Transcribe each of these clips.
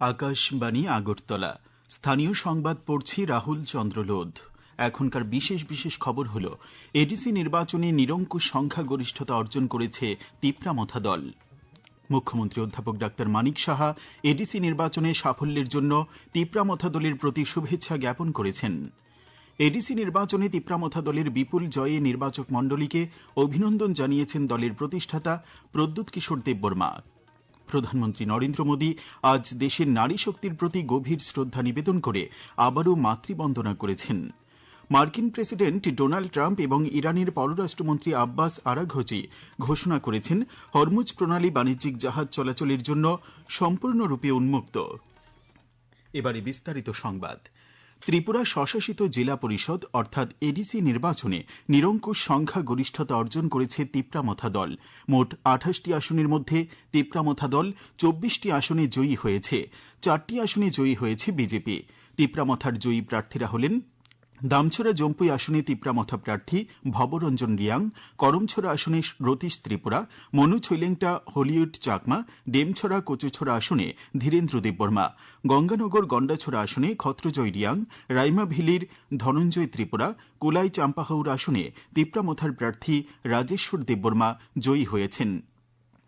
আকাশবাণী আগরতলা। স্থানীয় সংবাদ পড়ছি রাহুল চন্দ্র লোধ। এখনকার বিশেষ বিশেষ খবর হল, এডিসি নির্বাচনে নিরঙ্কুশ সংখ্যাগরিষ্ঠতা অর্জন করেছে তিপ্রামথা দল। মুখ্যমন্ত্রী অধ্যাপক ডাক্তার মানিক সাহা এডিসি নির্বাচনে সাফল্যের জন্য তিপ্রামথা দলের প্রতি শুভেচ্ছা জ্ঞাপন করেছেন। এডিসি নির্বাচনে তিপ্রামথা দলের বিপুল জয়ে নির্বাচক মণ্ডলীকে অভিনন্দন জানিয়েছেন দলের প্রতিষ্ঠাতা প্রদ্যুৎ কিশোর দেববর্মা। প্রধানমন্ত্রী নরেন্দ্র মোদী আজ দেশের নারী শক্তির প্রতি গভীর শ্রদ্ধা নিবেদন করে আবারও মাতৃবন্দনা করেছেন। মার্কিন প্রেসিডেন্ট ডোনাল্ড ট্রাম্প এবং ইরানের পররাষ্ট্রমন্ত্রী আব্বাস আরাঘচি ঘোষণা করেছেন, হরমুজ প্রণালী বাণিজ্যিক জাহাজ চলাচলের জন্য সম্পূর্ণরূপে উন্মুক্ত। এবারে বিস্তারিত সংবাদ। ত্রিপুরা স্বশাসিত জেলা পরিষদ অর্থাৎ এডিসি নির্বাচনে নিরঙ্কুশ সংখ্যাগরিষ্ঠতা অর্জন করেছে তিপ্রামথা দল। মোট ২৮টি আসনের মধ্যে তিপ্রামথা দল ২৪টি আসনে জয়ী হয়েছে। ৪টি আসনে জয়ী হয়েছে বিজেপি। তিপ্রামথার জয়ী প্রার্থীরা হলেন দামছড়া জম্পুই আসনে তিপ্রামথা প্রার্থী ভবরঞ্জন রিয়াং, করমছড়া আসনে রতীশ ত্রিপুরা, মনু ছৈলেংটা হলিউড চাকমা, ডেমছড়া কচুছড়া আসনে ধীরেন্দ্র দেববর্মা, গঙ্গানগর গন্ডাছড়া আসনে খত্রজয় রিয়াং, রাইমাভিলির ধনঞ্জয় ত্রিপুরা, কোলাই চাম্পাহাউর আসনে তিপ্রামথার প্রার্থী রাজেশ্বর দেববর্মা জয়ী হয়েছেন।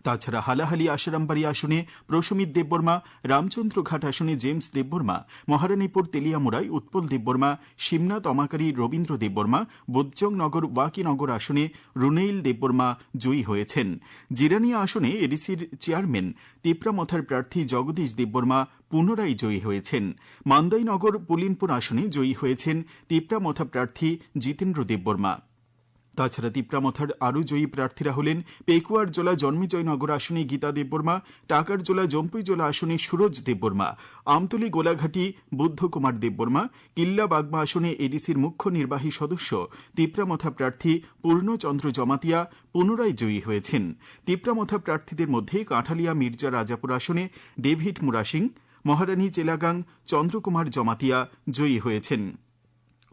তাছাড়া হালাহালি আশারামবাড়ি আসনে প্রশমিত দেববর্মা, রামচন্দ্রঘাট আসনে জেমস দেববর্মা, মহারানীপুর তেলিয়ামুড়াই উৎপল দেববর্মা, শিমনাথ অমাকারী রবীন্দ্র দেববর্মা, বোজ্জংনগর ওয়াকিনগর আসনে রুনেইল দেববর্মা জয়ী হয়েছেন। জিরানিয়া আসনে এডিসির চেয়ারম্যান তিপ্রামথার প্রার্থী জগদীশ দেববর্মা পুনরায় জয়ী হয়েছেন। মান্দাইনগর পুলিনপুর আসনে জয়ী হয়েছেন তিপ্রামথা প্রার্থী জিতেন্দ্র দেববর্মা। তাছাড়া তিপ্রামথার আরও জয়ী প্রার্থীরা হলেন পেকুয়ার জোলা জন্মেজয়নগর আসনে গীতা দেববর্মা, টাকার জোলা জম্পুই জোলা আসনে সুরজ দেববর্মা, আমতলী গোলাঘাটি বুদ্ধ কুমার দেববর্মা, কিল্লা বাগমা আসনে এডিসির মুখ্য নির্বাহী সদস্য তিপ্রামথা প্রার্থী পূর্ণচন্দ্র জমাতিয়া পুনরায় জয়ী হয়েছেন। তিপ্রামথা প্রার্থীদের মধ্যে কাঁঠালিয়া মির্জা রাজাপুর আসনে ডেভিড মুরাসিং, মহারানী চেলাগাং চন্দ্রকুমার জমাতিয়া জয়ী হয়েছেন।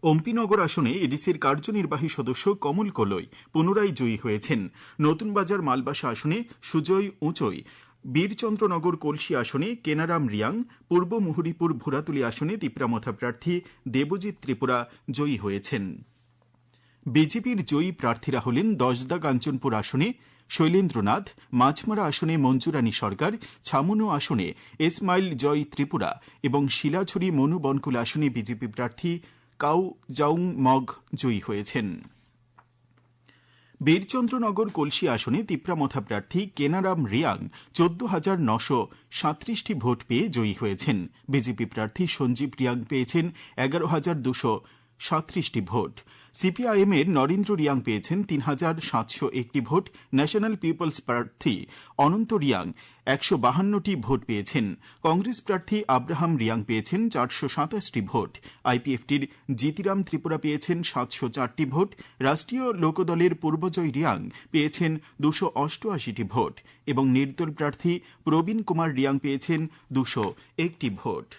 অম্পিনগর আসনে এডিসির কার্যনির্বাহী সদস্য কমল কলই পুনরায় জয়ী হয়েছেন। নতুন বাজার মালবাসা আসনে সুজয় উঁচই, বীরচন্দ্রনগর কলসি আসনে কেনারাম রিয়াং, পূর্ব মুহুরীপুর ভুরাতুলি আসনে তিপ্রামথা প্রার্থী দেবজিৎ ত্রিপুরা জয়ী হয়েছেন। বিজেপির জয়ী প্রার্থীরা হলেন দশদা কাঞ্চনপুর আসনে শৈলেন্দ্রনাথ, মাছমারা আসনে মঞ্জুরানী সরকার, ছামুনো আসনে এসমাইল জয় ত্রিপুরা এবং শিলাছড়ি মনু বনকুল আসনে বিজেপি প্রার্থী কাউ জাউং মগ জয়ী হয়েছেন। বীরচন্দ্রনগর কলসি আসনে তিপ্রামথা প্রার্থী কেনারাম রিয়াং ১৪,৯৩৭টি ভোট পেয়ে জয়ী হয়েছেন। বিজেপি প্রার্থী সঞ্জীব রিয়াং পেয়েছেন ১১,২৩৭টি ভোট। সিপিআইএম এর নরেন্দ্র রিয়াং পেয়েছেন ৩,৭০১টি ভোট। ন্যাশনাল পিপলস প্রার্থী অনন্ত রিয়াং ১৫২টি ভোট পেয়েছেন। কংগ্রেস প্রার্থী আব্রাহাম রিয়াং পেয়েছেন ৪২৭টি ভোট। আইপিএফটির জিতিরাম ত্রিপুরা পেয়েছেন ৭০৪টি ভোট। রাষ্ট্রীয় লোকদলের পূর্বজয় রিয়াং পেয়েছেন ২৮৮টি ভোট এবং নির্দল প্রার্থী প্রবীণ কুমার রিয়াং পেয়েছেন ২০১টি ভোট।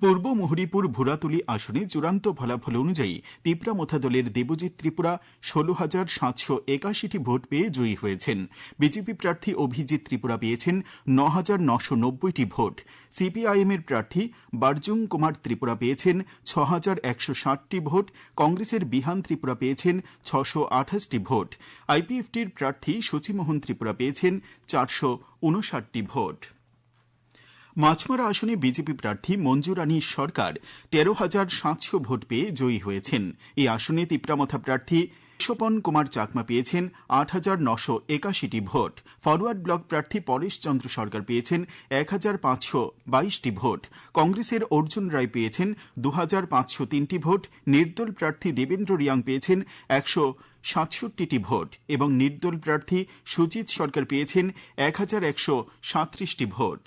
পূর্ব মুহুরীপুর ভুরাতুলি আসনে চূড়ান্ত ফলাফল অনুযায়ী তিপ্রামথা দলের দেবজিৎ ত্রিপুরা ১৬,৭৮১টি ভোট পেয়ে জয়ী হয়েছেন। বিজেপি প্রার্থী অভিজিৎ ত্রিপুরা পেয়েছেন ৯,৯৯০টি ভোট। সিপিআইএম এর প্রার্থী বারজুং কুমার ত্রিপুরা পেয়েছেন ৬,১৬০টি ভোট। কংগ্রেসের বিহান ত্রিপুরা পেয়েছেন ৬২৮টি ভোট। আইপিএফটির প্রার্থী সচিমোহন ত্রিপুরা পেয়েছেন ৪৫৯টি ভোট। মাছমারা আসনে বিজেপি প্রার্থী মঞ্জুরানী সরকার ১৩,৭০০ ভোট পেয়ে জয়ী হয়েছেন। এই আসনে তিপ্রামথা প্রার্থী স্বপন কুমার চাকমা পেয়েছেন ৮,৯৮১টি ভোট। ফরওয়ার্ড ব্লক প্রার্থী পরেশ চন্দ্র সরকার পেয়েছেন ১,৫২২টি ভোট। কংগ্রেসের অর্জুন রায় পেয়েছেন ২,৫০৩টি ভোট। নির্দল প্রার্থী দেবেন্দ্র রিয়াং পেয়েছেন ১৬৭টি ভোট এবং নির্দল প্রার্থী সুজিত সরকার পেয়েছেন ১,১৩৭টি ভোট।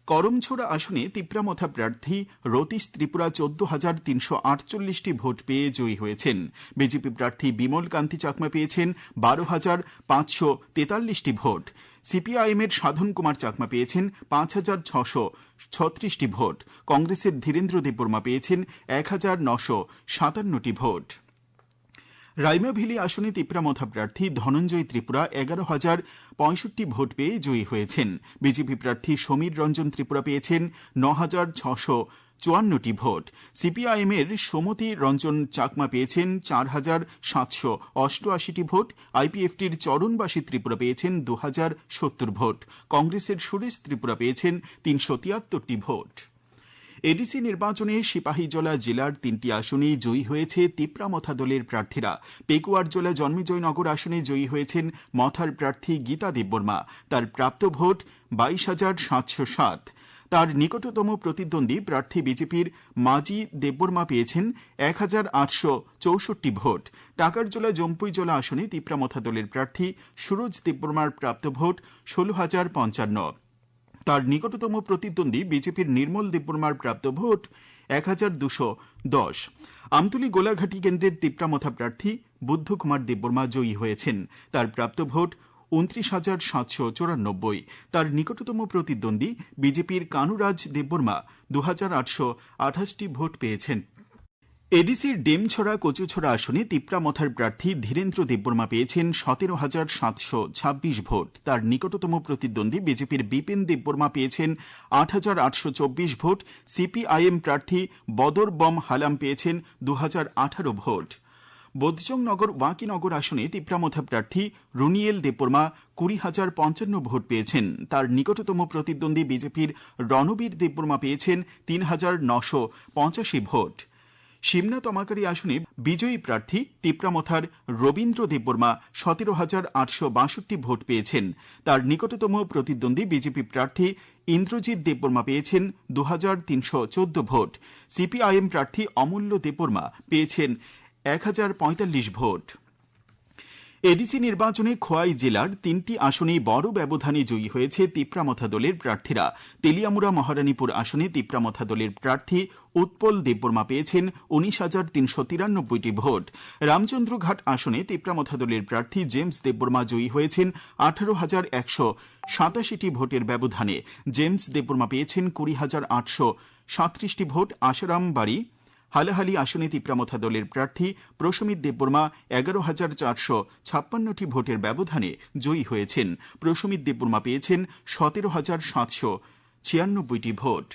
করমছড়া আসনে তিপ্রামথা প্রার্থী রতীশ ত্রিপুরা ১৪,৩৪৮টি ভোট পেয়ে জয়ী হয়েছেন। বিজেপি প্রার্থী বিমল কান্তি চাকমা পেয়েছেন ১২,৫৪৩টি ভোট। সিপিআইএম এর সাধন কুমার চাকমা পেয়েছেন ৫,৬৩৬টি ভোট। কংগ্রেসের ধীরেন্দ্র দেববর্মা পেয়েছেন ১,৯৫৭টি ভোট। রাইমাভিলি আসনে তিপ্রামথা প্রার্থী ধনঞ্জয় ত্রিপুরা 11,065 ভোট পেয়ে জয়ী হয়েছেন। বিজেপি প্রার্থী সমীর রঞ্জন ত্রিপুরা পেয়েছেন 9,654টি ভোট। সিপিআইএম এর সোমতি রঞ্জন চাকমা পেয়েছেন 4,788টি ভোট। আইপিএফটির চরণবাসী ত্রিপুরা পেয়েছেন 2,070 ভোট। কংগ্রেসের সুরেশ ত্রিপুরা পেয়েছেন 373টি ভোট। এডিসি নির্বাচনে সিপাহীজলা জেলার 3টি আসনে জয়ী হয়েছে তিপ্রামথা দলের প্রার্থীরা। পেকুয়ারজলা জন্মেজয়নগর আসনে জয়ী হয়েছেন মথার প্রার্থী গীতা দেববর্মা। তার প্রাপ্ত ভোট 22,707। তার নিকটতম প্রতিদ্বন্দ্বী প্রার্থী বিজেপির মাজি দেববর্মা পেয়েছেন 1,864 ভোট। টাকারজলা জম্পুইজলা আসনে তিপ্রামথা দলের প্রার্থী সুরজ দেববর্মার প্রাপ্ত ভোট 16,055। তার নিকটতম প্রতিদ্বন্দ্বী বিজেপির নির্মল দেববর্মার প্রাপ্ত ভোট 1,210। আমতলী গোলাঘাটি কেন্দ্রের তিপ্রামথা প্রার্থী বুদ্ধ কুমার দেববর্মা জয়ী হয়েছেন। তার প্রাপ্ত ভোট 29,794। তার নিকটতম প্রতিদ্বন্দ্বী বিজেপির কানুরাজ দেববর্মা 2,828টি ভোট পেয়েছেন। এডিসির ডেমছড়া কচুছড়া আসনে তিপ্রামথার প্রার্থী ধীরেন্দ্র দেববর্মা পেয়েছেন 17,726 ভোট। তার নিকটতম প্রতিদ্বন্দ্বী বিজেপির বিপিন দেববর্মা পেয়েছেন 8,824 ভোট। সিপিআইএম প্রার্থী বদর বম হালাম পেয়েছেন 2,018 ভোট। বোধজংনগর ওয়াকিনগর আসনে তিপ্রামথা প্রার্থী রুনিয়েল দেববর্মা 20,055 ভোট পেয়েছেন। তার নিকটতম প্রতিদ্বন্দ্বী বিজেপির রণবীর দেববর্মা পেয়েছেন 3,985 ভোট। সিমনা তমাকারি আসনে বিজয়ী প্রার্থী তিপ্রামথার রবীন্দ্র দেববর্মা 17,862 ভোট পেয়েছেন। তার নিকটতম প্রতিদ্বন্দ্বী বিজেপি প্রার্থী ইন্দ্রজিৎ দেববর্মা পেয়েছেন 2,314 ভোট। সিপিআইএম প্রার্থী অমূল্য দেববর্মা পেয়েছেন 1,045 ভোট। এডিসি নির্বাচনে খোয়াই জেলার 3টি আসনেই বড় ব্যবধানে জয়ী হয়েছে তিপ্রামথা দলের প্রার্থীরা। তেলিয়ামুড়া মহারানীপুর আসনে তিপ্রামথা দলের প্রার্থী উৎপল দেববর্মা পেয়েছেন 19,393টি ভোট। রামচন্দ্রঘাট আসনে তিপ্রামথা দলের প্রার্থী জেমস দেববর্মা জয়ী হয়েছেন 18,187টি ভোটের ব্যবধানে। জেমস দেববর্মা পেয়েছেন 20,837টি ভোট। আশারামবাড়ি হালাহালি আসনে তিপ্রামথা দলের প্রার্থী প্রশমিত দেববর্মা 11,456টি ভোটের ব্যবধানে জয়ী হয়েছেন। প্রশমিত দেববর্মা পেয়েছেন 17,796টি ভোট।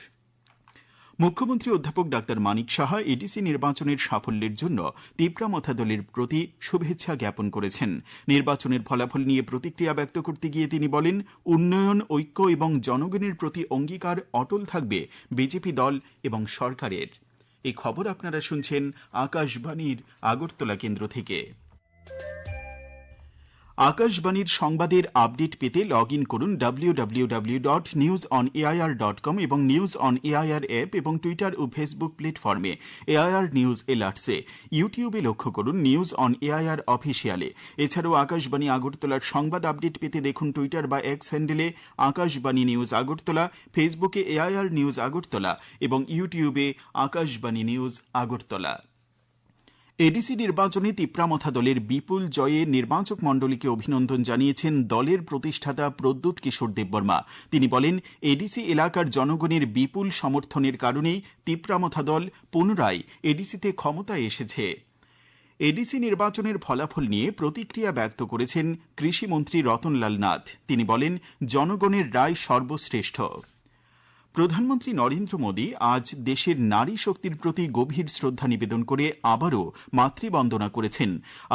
মুখ্যমন্ত্রী অধ্যাপক ডাক্তার মানিক সাহা এডিসি নির্বাচনের সাফল্যের জন্য তিপ্রামথা দলের প্রতি শুভেচ্ছা জ্ঞাপন করেছেন। নির্বাচনের ফলাফল নিয়ে প্রতিক্রিয়া ব্যক্ত করতে গিয়ে তিনি বলেন, উন্নয়ন, ঐক্য এবং জনগণের প্রতি অঙ্গীকার অটল থাকবে বিজেপি দল এবং সরকারের। এই খবর আপনারা শুনছেন আকাশবাণীর আগরতলা কেন্দ্র থেকে। আকাশবাণীর সংবাদের আপডেট পেতে লগ ইন করুন www.newsonair.com এবং নিউজ অন এআইআর অ্যাপ এবং টুইটার ও ফেসবুক প্ল্যাটফর্মে এআইআর নিউজ এলার্টসে। ইউটিউবে লক্ষ্য করুন নিউজ অন এআইআর অফিসিয়ালে। এছাড়াও আকাশবাণী আগরতলার সংবাদ আপডেট পেতে দেখুন টুইটার বা এক্স হ্যান্ডেলে আকাশবাণী নিউজ আগরতলা, ফেসবুকে এআইআর নিউজ আগরতলা এবং ইউটিউবে আকাশবাণী নিউজ আগরতলা। এডিসি নির্বাচনে তিপ্রামথা দলের বিপুল জয়ে নির্বাচক মণ্ডলীকে অভিনন্দন জানিয়েছেন দলের প্রতিষ্ঠাতা প্রদ্যুৎ কিশোর দেববর্মা। তিনি বলেন, এডিসি এলাকার জনগণের বিপুল সমর্থনের কারণেই তিপ্রামথা দল পুনরায় এডিসিতে ক্ষমতায় এসেছে। এডিসি নির্বাচনের ফলাফল নিয়ে প্রতিক্রিয়া ব্যক্ত করেছেন কৃষিমন্ত্রী রতনলাল নাথ। তিনি বলেন, জনগণের রায় সর্বশ্রেষ্ঠ। প্রধানমন্ত্রী নরেন্দ্র মোদী আজ দেশের নারী শক্তির প্রতি গভীর শ্রদ্ধা নিবেদন করে আবারও মাতৃবন্দনা করেছেন।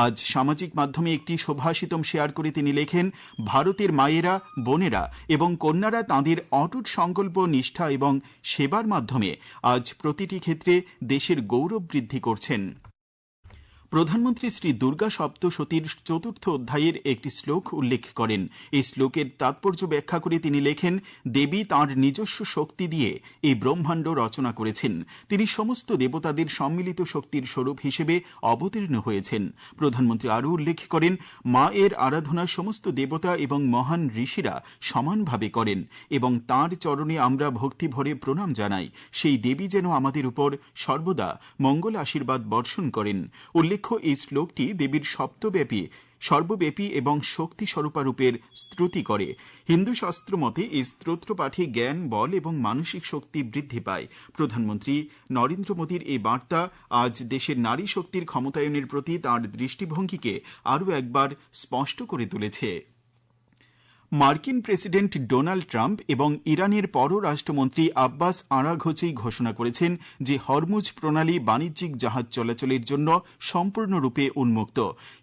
আজ সামাজিক মাধ্যমে একটি শোভাশীতম শেয়ার করে তিনি লেখেন, ভারতের মায়েরা, বোনেরা এবং কন্যারা তাঁদের অটুট সংকল্প, নিষ্ঠা এবং সেবার মাধ্যমে আজ প্রতিটি ক্ষেত্রে দেশের গৌরব বৃদ্ধি করছেন। প্রধানমন্ত্রী শ্রী দুর্গা সপ্তশতীর 4র্থ অধ্যায়ের একটি শ্লোক উল্লেখ করেন। এই শ্লোকের তাৎপর্য ব্যাখ্যা করে তিনি লেখেন, দেবী তাঁর নিজস্ব শক্তি দিয়ে এই ব্রহ্মাণ্ড রচনা করেছেন। তিনি সমস্ত দেবতাদের সম্মিলিত শক্তির স্বরূপ হিসেবে অবতীর্ণ হয়েছেন। প্রধানমন্ত্রী আরও উল্লেখ করেন, মা এর আরাধনা সমস্ত দেবতা এবং মহান ঋষিরা সমানভাবে করেন এবং তাঁর চরণে আমরা ভক্তি ভরে প্রণাম জানাই। সেই দেবী যেন আমাদের উপর সর্বদা মঙ্গল আশীর্বাদ বর্ষণ করেন। উল্লেখ্য, উল্লেখ্য, এই শ্লোকটি দেবীর সর্বব্যাপী এবং শক্তি স্বরূপারূপের স্তুতি করে। হিন্দু শাস্ত্র মতে এই স্তোত্র পাঠে জ্ঞান, বল এবং মানসিক শক্তি বৃদ্ধি পায়। প্রধানমন্ত্রী নরেন্দ্র মোদীর এই বার্তা আজ দেশের নারী শক্তির ক্ষমতায়নের প্রতি তাঁর দৃষ্টিভঙ্গিকে আরও একবার স্পষ্ট করে তুলেছে। মার্কিন প্রেসিডেন্ট ডোনাল্ড ট্রাম্প এবং ইরানের পররাষ্ট্রমন্ত্রী আব্বাস আরাঘচি ঘোষণা করেছেন যে হরমুজ প্রণালী বাণিজ্যিক জাহাজ চলাচলের জন্য সম্পূর্ণরূপে উন্মুক্ত।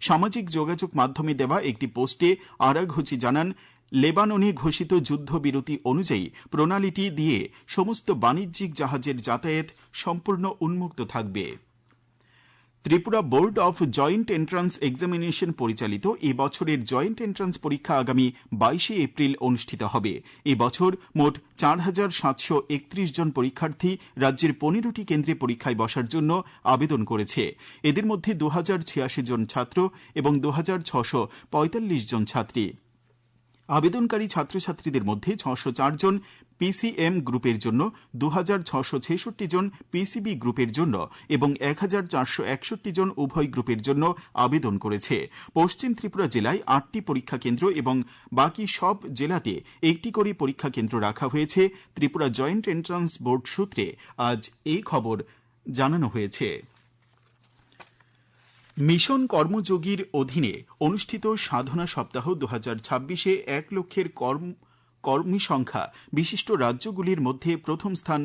সামাজিক যোগাযোগ মাধ্যমে দেওয়া একটি পোস্টে আরাঘচি জানান, লেবাননে ঘোষিত যুদ্ধবিরতি অনুযায়ী প্রণালীটি দিয়ে সমস্ত বাণিজ্যিক জাহাজের যাতায়াত সম্পূর্ণ উন্মুক্ত থাকবে। Tripura board of joint entrance examination পরিচালিত এবছরের জয়েন্ট এন্ট্রান্স পরীক্ষা আগামী 22 এপ্রিল অনুষ্ঠিত হবে। এবছর মোট 4,731 জন পরীক্ষার্থী রাজ্যের 15টি কেন্দ্রে পরীক্ষায় বসার জন্য আবেদন করেছে। এদের মধ্যে 2,086 জন ছাত্র এবং 2,645 জন ছাত্রী। আবেদনকারী ছাত্রছাত্রীদের মধ্যে 604 জন পিসিএম গ্রুপের জন্য, 2,666 জন পিসিবি গ্রুপের জন্য এবং 1,461 জন উভয় গ্রুপের জন্য আবেদন করেছে। পশ্চিম ত্রিপুরা জেলায় 8টি পরীক্ষা কেন্দ্র এবং বাকি সব জেলাতে একটি করে পরীক্ষা কেন্দ্র রাখা হয়েছে। ত্রিপুরা জয়েন্ট এন্ট্রান্স বোর্ড সূত্রে আজ এই খবর জানানো হয়েছে। মিশন কর্মযোগীর অধীনে অনুষ্ঠিত সাধনা সপ্তাহ 2026-এ 1 লক্ষের কর্মী সংখ্যা বিশিষ্ট রাজ্যগুলির মধ্যে প্রথম স্থান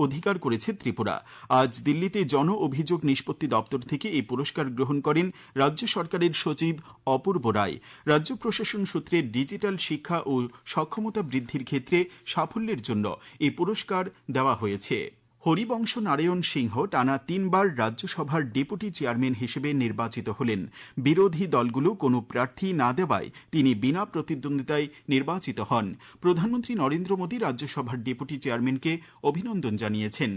অধিকার করেছে ত্রিপুরা। আজ দিল্লিতে জন অভিযোগ নিষ্পত্তি দপ্তর থেকে এই পুরস্কার গ্রহণ করেন রাজ্য সরকারের সচিব অপূর্ব রায়। রাজ্য প্রশাসন সূত্রে ডিজিটাল শিক্ষা ও সক্ষমতা বৃদ্ধির ক্ষেত্রে সাফল্যের জন্য এই পুরস্কার দেওয়া হয়েছে। হরিবংশ নারায়ণ সিংহ টানা 3 বার রাজ্যসভার ডেপুটি চেয়ারম্যান হিসেবে নির্বাচিত হলেন। বিরোধী দলগুলো কোনো প্রার্থী না দেওয়ায় তিনি বিনা প্রতিদ্বন্দ্বিতায় নির্বাচিত হন। প্রধানমন্ত্রী নরেন্দ্র মোদী রাজ্যসভার ডেপুটি চেয়ারম্যানকে অভিনন্দন জানিয়েছেন।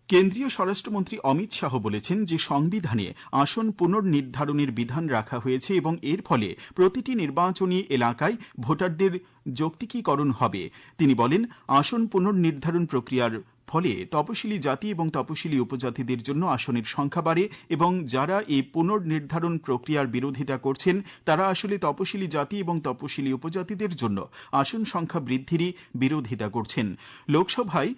কেন্দ্রীয় স্বরাষ্ট্রমন্ত্রী অমিত শাহ বলেছেন যে সংবিধানে আসন পুনর্নির্ধারণের বিধান রাখা হয়েছে এবং এর ফলে প্রতিটি নির্বাচনী এলাকায় ভোটারদের যৌক্তিকীকরণ হবে। তিনি বলেন, আসন পুনর্নির্ধারণ প্রক্রিয়ার ফলে তপশিলি জাতি এবং তপশিলি উপজাতিদের জন্য আসনের সংখ্যা বাড়ে এবং যারা এই পুনর্নির্ধারণ প্রক্রিয়ার বিরোধিতা করছেন তারা আসলে তপশিলি জাতি এবং তপশিলি উপজাতিদের জন্য আসন সংখ্যা বৃদ্ধিরই বিরোধিতা করছেন। লোকসভায়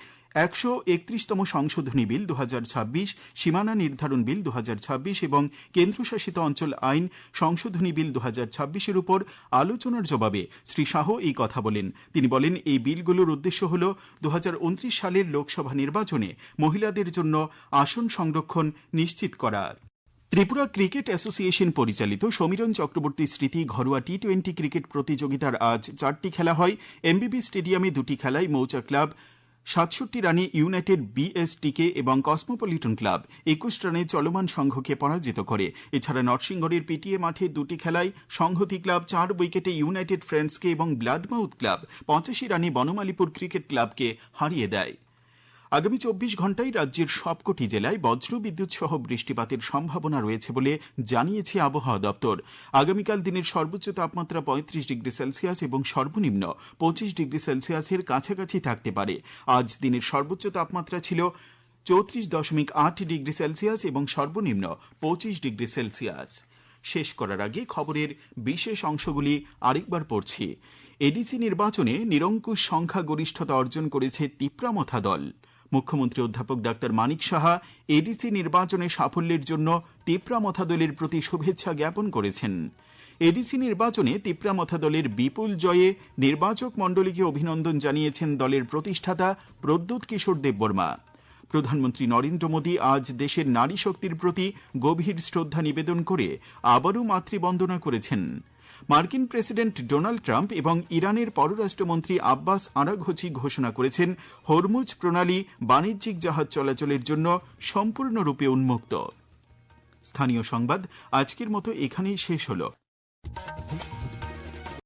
131তম সংশোধনী বিল 2026, সীমানা নির্ধারণ বিল 2026 এবং কেন্দ্রশাসিত অঞ্চল আইন সংশোধনী বিল 2026-এর উপর আলোচনার জবাবে শ্রী শাহ এই কথা বলেন। তিনি বলেন, এই বিলগুলোর উদ্দেশ্য হল 2029 সালের লোকসভা নির্বাচনে মহিলাদের জন্য আসন সংরক্ষণ নিশ্চিত করা। ত্রিপুরা ক্রিকেট অ্যাসোসিয়েশন পরিচালিত সমীরণ চক্রবর্তী স্মৃতি ঘরোয়া টি20 ক্রিকেট প্রতিযোগিতার আজ 4টি খেলা হয়। এমবিবি স্টেডিয়ামে 2টি খেলায় মৌচা ক্লাব 67 রানে ইউনাইটেড বিএসটিকে এবং কসমোপলিটন ক্লাব 21 রানে চলমান সংঘকে পরাজিত করে। এছাড়া নরসিংগড়ের পিটিএ মাঠে 2টি খেলায় সংহতি ক্লাব 4 উইকেটে ইউনাইটেড ফ্রেন্ডসকে এবং ব্লাডমাউথ ক্লাব 85 রানে বনমালীপুর ক্রিকেট ক্লাবকে হারিয়ে দেয়। আগামী 24 ঘণ্টায় রাজ্যের সবকটি জেলায় বজ্রবিদ্যুৎ সহ বৃষ্টিপাতের সম্ভাবনা রয়েছে বলে জানিয়েছে আবহাওয়া দপ্তর। আগামীকাল দিনের সর্বোচ্চ তাপমাত্রা 35 ডিগ্রি সেলসিয়াস এবং সর্বনিম্ন 25 ডিগ্রি সেলসিয়াসের কাছাকাছি থাকতে পারে। আজ দিনের সর্বোচ্চ তাপমাত্রা ছিল 34.8 ডিগ্রি সেলসিয়াস এবং সর্বনিম্ন 25 ডিগ্রি সেলসিয়াস। শেষ করার আগে খবরের বিশেষ অংশগুলি আরেকবার পড়ছি। এডিসি নির্বাচনে নিরঙ্কুশ সংখ্যাগরিষ্ঠতা অর্জন করেছে তিপ্রামথা দল। মুখ্যমন্ত্রী অধ্যাপক ডাক্তার মানিক সাহা এডিসি নির্বাচনে সাফল্যের জন্য তিপ্রামথা দলের প্রতি শুভেচ্ছা জ্ঞাপন করেছেন। এডিসি নির্বাচনে তিপ্রামথা দলের বিপুল জয়ে নির্বাচক মণ্ডলীকে অভিনন্দন জানিয়েছেন দলের প্রতিষ্ঠাতা প্রদ্যুৎ কিশোর দেববর্মা। প্রধানমন্ত্রী নরেন্দ্র মোদী আজ দেশের নারী শক্তির প্রতি গভীর শ্রদ্ধা নিবেদন করে আবারও মাতৃবন্দনা করেছেন। মার্কিন প্রেসিডেন্ট ডোনাল্ড ট্রাম্প এবং ইরানের পররাষ্ট্রমন্ত্রী আব্বাস আরাঘচি ঘোষণা করেছেন হরমুজ প্রণালী বাণিজ্যিক জাহাজ চলাচলের জন্য সম্পূর্ণরূপে উন্মুক্ত। স্থানীয় সংবাদ আজকের মতো এখানেই শেষ হলো।